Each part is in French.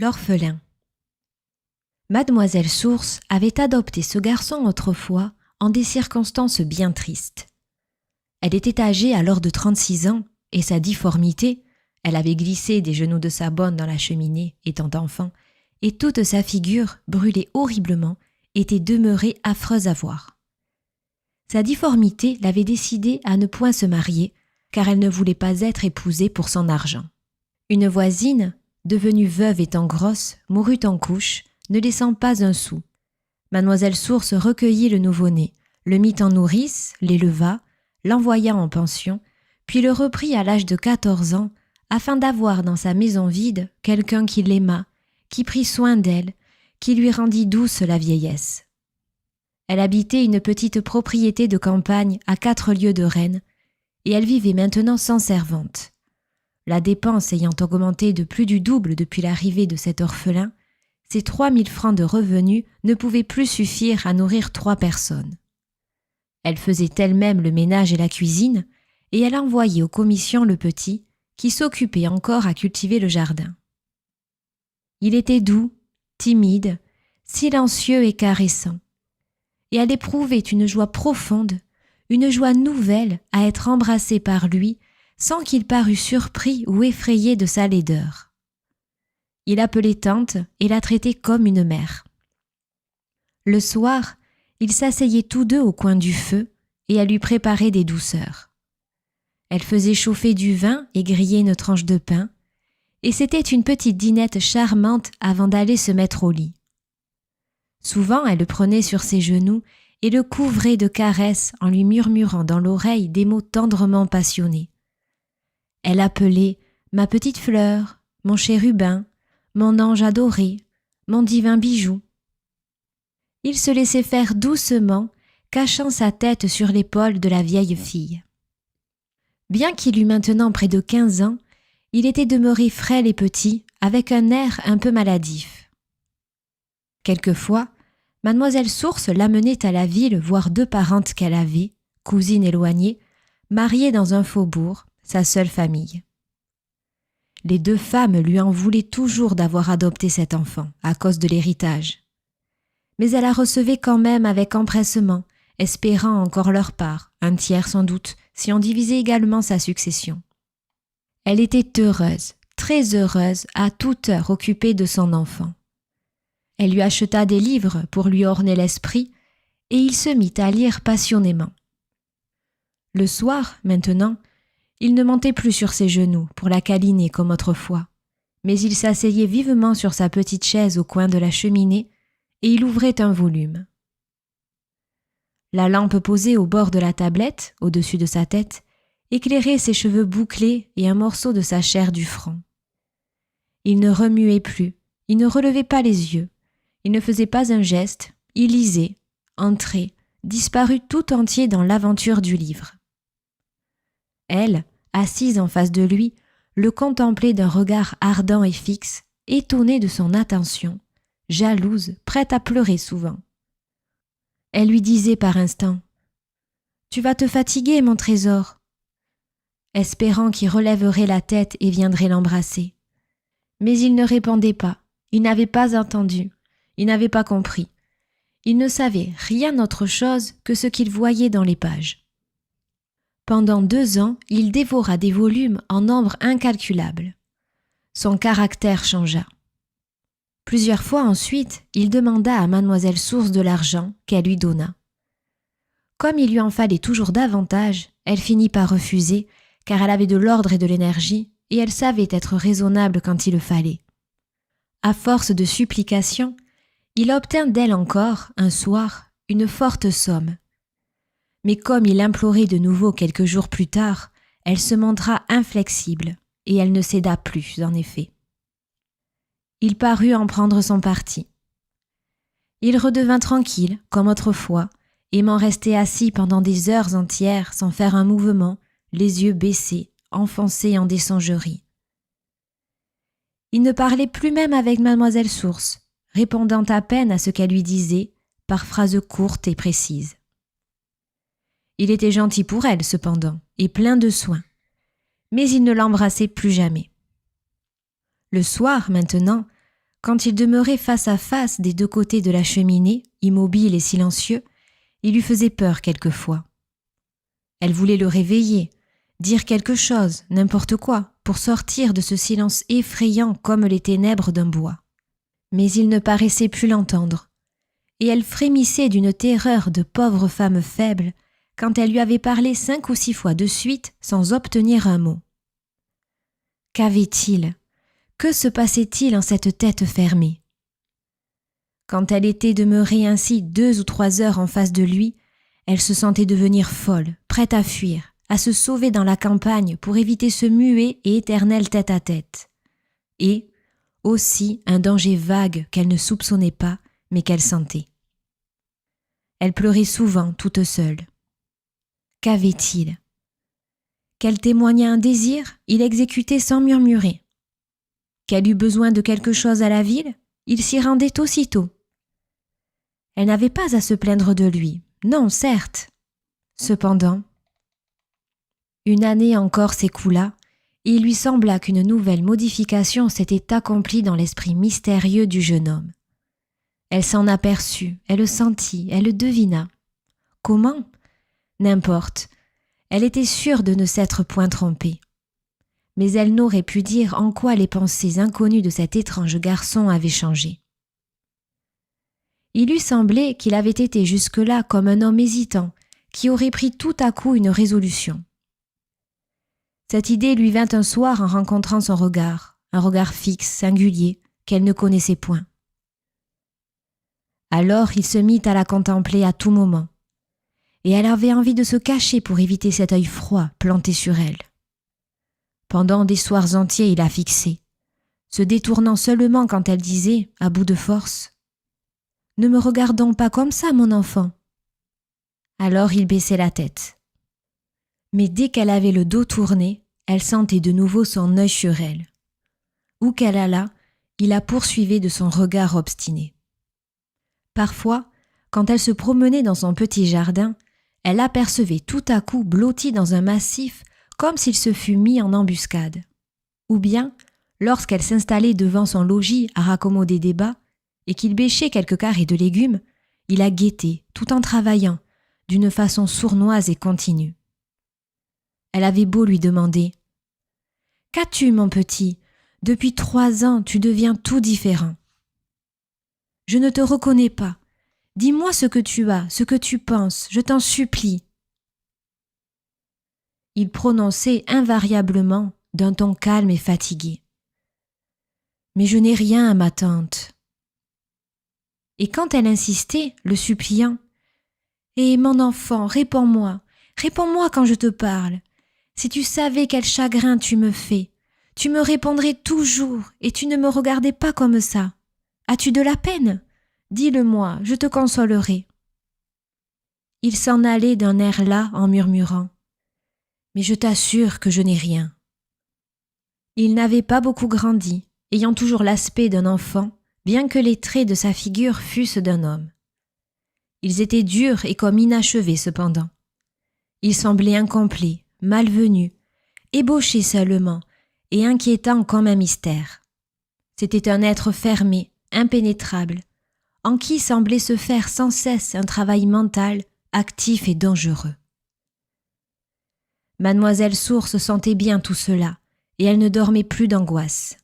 L'orphelin. Mademoiselle Source avait adopté ce garçon autrefois en des circonstances bien tristes. Elle était âgée alors de 36 ans et sa difformité, elle avait glissé des genoux de sa bonne dans la cheminée étant enfant, et toute sa figure, brûlée horriblement, était demeurée affreuse à voir. Sa difformité l'avait décidée à ne point se marier, car elle ne voulait pas être épousée pour son argent. Une voisine, devenue veuve étant grosse, mourut en couche, ne laissant pas un sou. Mademoiselle Source recueillit le nouveau-né, le mit en nourrice, l'éleva, l'envoya en pension, puis le reprit à l'âge de 14 ans, afin d'avoir dans sa maison vide quelqu'un qui l'aimât, qui prit soin d'elle, qui lui rendit douce la vieillesse. Elle habitait une petite propriété de campagne à 4 lieues de Rennes, et elle vivait maintenant sans servante. La dépense ayant augmenté de plus du double depuis l'arrivée de cet orphelin, ces 3 000 francs de revenus ne pouvaient plus suffire à nourrir 3 personnes. Elle faisait elle-même le ménage et la cuisine, et elle envoyait aux commissions le petit, qui s'occupait encore à cultiver le jardin. Il était doux, timide, silencieux et caressant, et elle éprouvait une joie profonde, une joie nouvelle à être embrassée par lui, sans qu'il parût surpris ou effrayé de sa laideur. Il appelait tante et la traitait comme une mère. Le soir, ils s'asseyaient tous deux au coin du feu et elle lui préparait des douceurs. Elle faisait chauffer du vin et grillait une tranche de pain, et c'était une petite dînette charmante avant d'aller se mettre au lit. Souvent, elle le prenait sur ses genoux et le couvrait de caresses en lui murmurant dans l'oreille des mots tendrement passionnés. Elle appelait « ma petite fleur, mon chérubin, mon ange adoré, mon divin bijou ». Il se laissait faire doucement, cachant sa tête sur l'épaule de la vieille fille. Bien qu'il eût maintenant près de 15 ans, il était demeuré frêle et petit, avec un air un peu maladif. Quelquefois, Mademoiselle Source l'amenait à la ville voir 2 parentes qu'elle avait, cousines éloignées, mariées dans un faubourg, sa seule famille. Les 2 femmes lui en voulaient toujours d'avoir adopté cet enfant, à cause de l'héritage. Mais elle la recevait quand même avec empressement, espérant encore leur part, un tiers sans doute, si on divisait également sa succession. Elle était heureuse, très heureuse, à toute heure occupée de son enfant. Elle lui acheta des livres pour lui orner l'esprit, et il se mit à lire passionnément. Le soir, maintenant, il ne montait plus sur ses genoux pour la câliner comme autrefois, mais il s'asseyait vivement sur sa petite chaise au coin de la cheminée et il ouvrait un volume. La lampe posée au bord de la tablette, au-dessus de sa tête, éclairait ses cheveux bouclés et un morceau de sa chair du front. Il ne remuait plus, il ne relevait pas les yeux, il ne faisait pas un geste, il lisait, entrait, disparut tout entier dans l'aventure du livre. Elle, assise en face de lui, le contemplait d'un regard ardent et fixe, étonnée de son attention, jalouse, prête à pleurer souvent. Elle lui disait par instants « Tu vas te fatiguer, mon trésor », espérant qu'il relèverait la tête et viendrait l'embrasser. Mais il ne répondait pas, il n'avait pas entendu, il n'avait pas compris. Il ne savait rien autre chose que ce qu'il voyait dans les pages. Pendant 2 ans, il dévora des volumes en nombre incalculable. Son caractère changea. Plusieurs fois ensuite, il demanda à Mademoiselle Source de l'argent qu'elle lui donna. Comme il lui en fallait toujours davantage, elle finit par refuser, car elle avait de l'ordre et de l'énergie, et elle savait être raisonnable quand il le fallait. À force de supplications, il obtint d'elle encore, un soir, une forte somme. Mais comme il implorait de nouveau quelques jours plus tard, elle se montra inflexible, et elle ne céda plus, en effet. Il parut en prendre son parti. Il redevint tranquille, comme autrefois, aimant rester assis pendant des heures entières sans faire un mouvement, les yeux baissés, enfoncés en des songeries. Il ne parlait plus même avec Mademoiselle Source, répondant à peine à ce qu'elle lui disait, par phrases courtes et précises. Il était gentil pour elle, cependant, et plein de soins, mais il ne l'embrassait plus jamais. Le soir, maintenant, Quand ils demeuraient face à face des deux côtés de la cheminée, immobiles et silencieux, il lui faisait peur quelquefois. Elle voulait le réveiller, dire quelque chose, n'importe quoi, pour sortir de ce silence effrayant comme les ténèbres d'un bois. Mais il ne paraissait plus l'entendre, et elle frémissait d'une terreur de pauvre femme faible quand elle lui avait parlé 5 ou 6 fois de suite sans obtenir un mot. Qu'avait-il ? Que se passait-il en cette tête fermée ? Quand elle était demeurée ainsi 2 ou 3 heures en face de lui, elle se sentait devenir folle, prête à fuir, à se sauver dans la campagne pour éviter ce muet et éternel tête-à-tête. Et, aussi, un danger vague qu'elle ne soupçonnait pas, mais qu'elle sentait. Elle pleurait souvent, toute seule. Qu'avait-il ? Qu'elle témoignait un désir, il exécutait sans murmurer. Qu'elle eût besoin de quelque chose à la ville, il s'y rendait aussitôt. Elle n'avait pas à se plaindre de lui, non, certes. Cependant, une année encore s'écoula, et il lui sembla qu'une nouvelle modification s'était accomplie dans l'esprit mystérieux du jeune homme. Elle s'en aperçut, elle le sentit, elle le devina. Comment ? N'importe. Elle était sûre de ne s'être point trompée. Mais elle n'aurait pu dire en quoi les pensées inconnues de cet étrange garçon avaient changé. Il lui semblait qu'il avait été jusque-là comme un homme hésitant, qui aurait pris tout à coup une résolution. Cette idée lui vint un soir en rencontrant son regard, un regard fixe, singulier, qu'elle ne connaissait point. Alors il se mit à la contempler à tout moment, et elle avait envie de se cacher pour éviter cet œil froid planté sur elle. Pendant des soirs entiers il la fixait, se détournant seulement quand elle disait, à bout de force, « Ne me regarde donc pas comme ça, mon enfant !» Alors il baissait la tête. Mais dès qu'elle avait le dos tourné, elle sentait de nouveau son œil sur elle. Où qu'elle allât, il la poursuivait de son regard obstiné. Parfois, quand elle se promenait dans son petit jardin, elle l'apercevait tout à coup blotti dans un massif comme s'il se fût mis en embuscade. Ou bien, lorsqu'elle s'installait devant son logis à raccommoder des bas et qu'il bêchait quelques carrés de légumes, il la guettait tout en travaillant, d'une façon sournoise et continue. Elle avait beau lui demander « Qu'as-tu, mon petit ? Depuis 3 ans, tu deviens tout différent. Je ne te reconnais pas. Dis-moi ce que tu as, ce que tu penses, je t'en supplie. » Il prononçait invariablement d'un ton calme et fatigué. « Mais je n'ai rien, ma tante. » Et quand elle insistait, le suppliant, « Eh, mon enfant, réponds-moi quand je te parle. Si tu savais quel chagrin tu me fais, tu me répondrais toujours et tu ne me regardais pas comme ça. As-tu de la peine ? Dis-le-moi, je te consolerai. » Il s'en allait d'un air las en murmurant « Mais je t'assure que je n'ai rien. » Il n'avait pas beaucoup grandi, ayant toujours l'aspect d'un enfant, bien que les traits de sa figure fussent d'un homme. Ils étaient durs et comme inachevés cependant. Il semblait incomplet, malvenu, ébauché seulement et inquiétant comme un mystère. C'était un être fermé, impénétrable, en qui semblait se faire sans cesse un travail mental, actif et dangereux. Mademoiselle Source sentait bien tout cela, et elle ne dormait plus d'angoisse.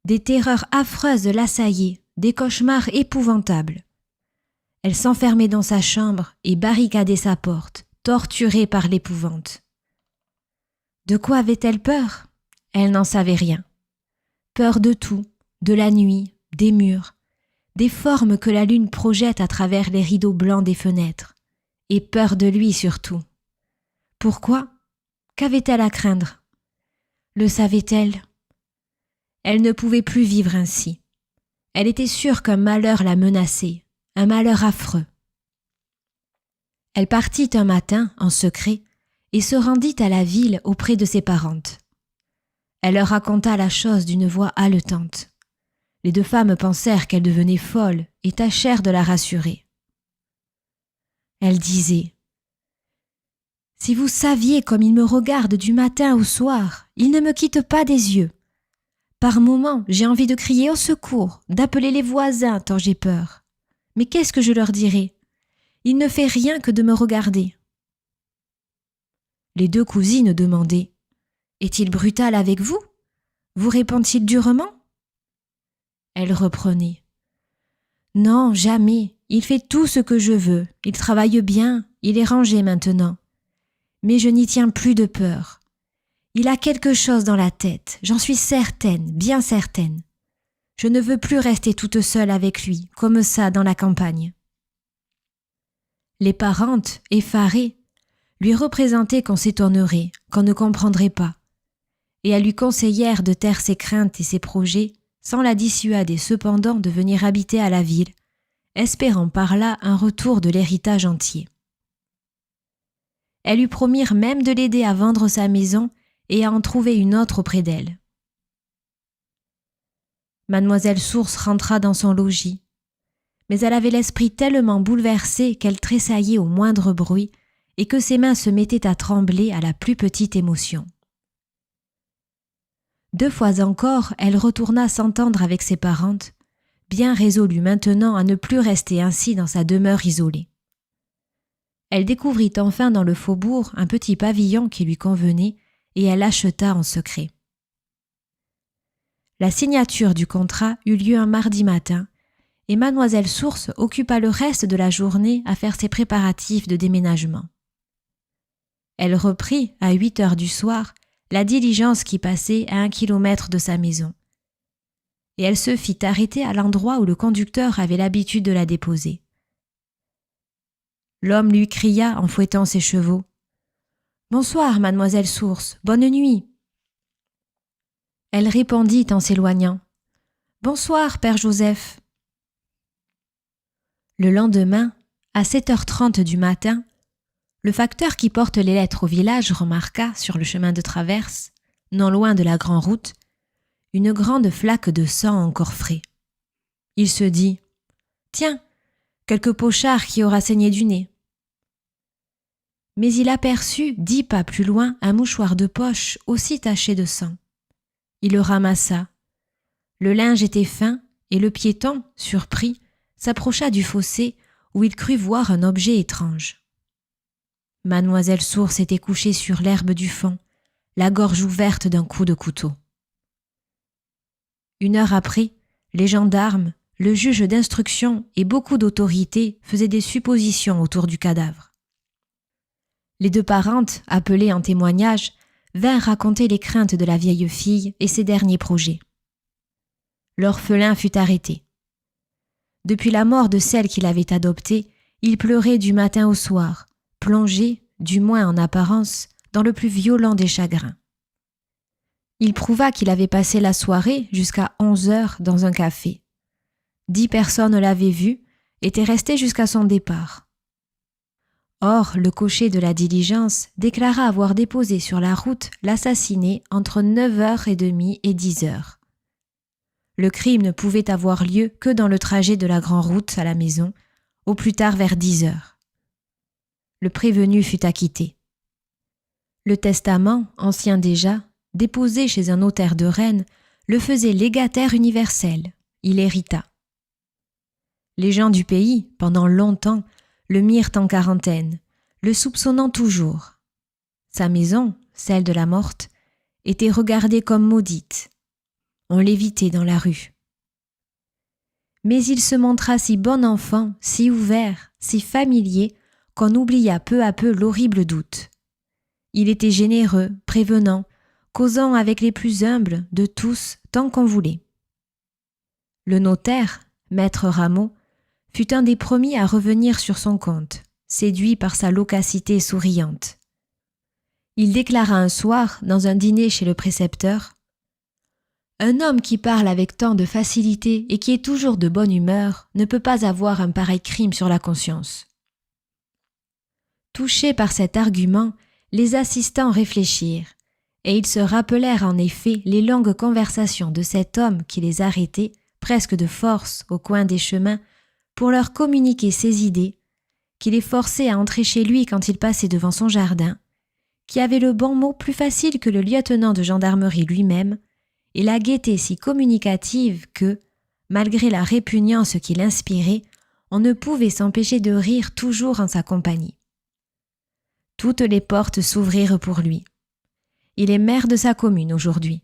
Des terreurs affreuses l'assaillaient, des cauchemars épouvantables. Elle s'enfermait dans sa chambre et barricadait sa porte, torturée par l'épouvante. De quoi avait-elle peur ? Elle n'en savait rien. Peur de tout, de la nuit, des murs, des formes que la lune projette à travers les rideaux blancs des fenêtres, et peur de lui surtout. Pourquoi ? Qu'avait-elle à craindre ? Le savait-elle ? Elle ne pouvait plus vivre ainsi. Elle était sûre qu'un malheur la menaçait, un malheur affreux. Elle partit un matin, en secret, et se rendit à la ville auprès de ses parentes. Elle leur raconta la chose d'une voix haletante. Les 2 femmes pensèrent qu'elle devenait folle et tâchèrent de la rassurer. Elle disait « Si vous saviez comme il me regarde du matin au soir, il ne me quitte pas des yeux. Par moments, j'ai envie de crier au secours, d'appeler les voisins tant j'ai peur. Mais qu'est-ce que je leur dirai ? Il ne fait rien que de me regarder. » Les deux cousines demandaient : « Est-il brutal avec vous ? Vous répond-il durement ? » Elle reprenait : « Non, jamais. Il fait tout ce que je veux. Il travaille bien. Il est rangé maintenant. Mais je n'y tiens plus de peur. Il a quelque chose dans la tête. J'en suis certaine, bien certaine. Je ne veux plus rester toute seule avec lui, comme ça, dans la campagne. » Les parentes, effarées, lui représentaient qu'on s'étonnerait, qu'on ne comprendrait pas, et elles lui conseillèrent de taire ses craintes et ses projets, sans la dissuader cependant de venir habiter à la ville, espérant par là un retour de l'héritage entier. Elles lui promirent même de l'aider à vendre sa maison et à en trouver une autre auprès d'elle. Mademoiselle Source rentra dans son logis, mais elle avait l'esprit tellement bouleversé qu'elle tressaillait au moindre bruit et que ses mains se mettaient à trembler à la plus petite émotion. 2 fois encore, elle retourna s'entendre avec ses parentes, bien résolue maintenant à ne plus rester ainsi dans sa demeure isolée. Elle découvrit enfin dans le faubourg un petit pavillon qui lui convenait et elle l'acheta en secret. La signature du contrat eut lieu un mardi matin et Mademoiselle Source occupa le reste de la journée à faire ses préparatifs de déménagement. Elle reprit, à 8 heures du soir, la diligence qui passait à 1 kilomètre de sa maison. Et elle se fit arrêter à l'endroit où le conducteur avait l'habitude de la déposer. L'homme lui cria en fouettant ses chevaux : « Bonsoir, Mademoiselle Source, bonne nuit. » Elle répondit en s'éloignant : « Bonsoir, Père Joseph. » Le lendemain, à 7h30 du matin, le facteur qui porte les lettres au village remarqua, sur le chemin de traverse, non loin de la grande route, une grande flaque de sang encore frais. Il se dit : « Tiens, quelque pochard qui aura saigné du nez. » Mais il aperçut 10 pas plus loin un mouchoir de poche aussi taché de sang. Il le ramassa. Le linge était fin et le piéton, surpris, s'approcha du fossé où il crut voir un objet étrange. Mademoiselle Source était couchée sur l'herbe du fond, la gorge ouverte d'un coup de couteau. 1 heure après, les gendarmes, le juge d'instruction et beaucoup d'autorités faisaient des suppositions autour du cadavre. Les 2 parentes, appelées en témoignage, vinrent raconter les craintes de la vieille fille et ses derniers projets. L'orphelin fut arrêté. Depuis la mort de celle qu'il avait adoptée, il pleurait du matin au soir, plongé, du moins en apparence, dans le plus violent des chagrins. Il prouva qu'il avait passé la soirée jusqu'à 11 heures dans un café. 10 personnes l'avaient vu, étaient restées jusqu'à son départ. Or, le cocher de la diligence déclara avoir déposé sur la route l'assassiné entre 9h30 et 10h. Le crime ne pouvait avoir lieu que dans le trajet de la grande route à la maison, au plus tard vers 10h. Le prévenu fut acquitté. Le testament, ancien déjà, déposé chez un notaire de Rennes, le faisait légataire universel. Il hérita. Les gens du pays, pendant longtemps, le mirent en quarantaine, le soupçonnant toujours. Sa maison, celle de la morte, était regardée comme maudite. On l'évitait dans la rue. Mais il se montra si bon enfant, si ouvert, si familier, qu'on oublia peu à peu l'horrible doute. Il était généreux, prévenant, causant avec les plus humbles de tous tant qu'on voulait. Le notaire, maître Rameau, fut un des premiers à revenir sur son compte, séduit par sa loquacité souriante. Il déclara un soir, dans un dîner chez le précepteur : « Un homme qui parle avec tant de facilité et qui est toujours de bonne humeur ne peut pas avoir un pareil crime sur la conscience. » Touchés par cet argument, les assistants réfléchirent, et ils se rappelèrent en effet les longues conversations de cet homme qui les arrêtait, presque de force, au coin des chemins, pour leur communiquer ses idées, qui les forçait à entrer chez lui quand il passait devant son jardin, qui avait le bon mot plus facile que le lieutenant de gendarmerie lui-même, et la gaieté si communicative que, malgré la répugnance qu'il inspirait, on ne pouvait s'empêcher de rire toujours en sa compagnie. Toutes les portes s'ouvrirent pour lui. Il est maire de sa commune aujourd'hui.